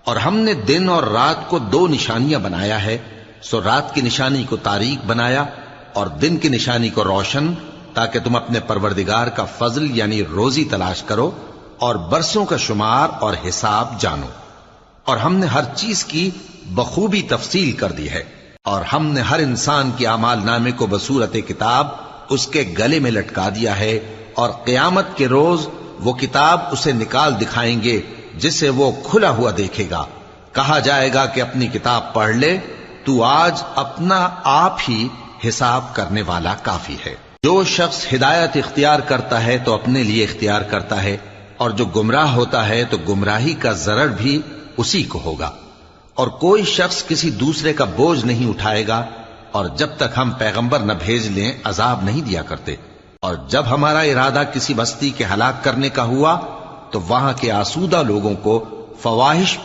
اور ہم نے دن اور رات کو 2 نشانیاں بنایا ہے، سو رات کی نشانی کو تاریک بنایا اور دن کی نشانی کو روشن، تاکہ تم اپنے پروردگار کا فضل یعنی روزی تلاش کرو اور برسوں کا شمار اور حساب جانو۔ اور ہم نے ہر چیز کی بخوبی تفصیل کر دی ہے، اور ہم نے ہر انسان کے اعمال نامے کو بصورت کتاب اس کے گلے میں لٹکا دیا ہے، اور قیامت کے روز وہ کتاب اسے نکال دکھائیں گے جسے وہ کھلا ہوا دیکھے گا۔ کہا جائے گا کہ اپنی کتاب پڑھ لے، تو آج اپنا آپ ہی حساب کرنے والا کافی ہے۔ جو شخص ہدایت اختیار کرتا ہے تو اپنے لیے اختیار کرتا ہے، اور جو گمراہ ہوتا ہے تو گمراہی کا ضرر بھی اسی کو ہوگا۔ اور کوئی شخص کسی دوسرے کا بوجھ نہیں اٹھائے گا، اور جب تک ہم پیغمبر نہ بھیج لیں عذاب نہیں دیا کرتے۔ اور جب ہمارا ارادہ کسی بستی کے ہلاک کرنے کا ہوا تو وہاں کے آسودہ لوگوں کو فواحش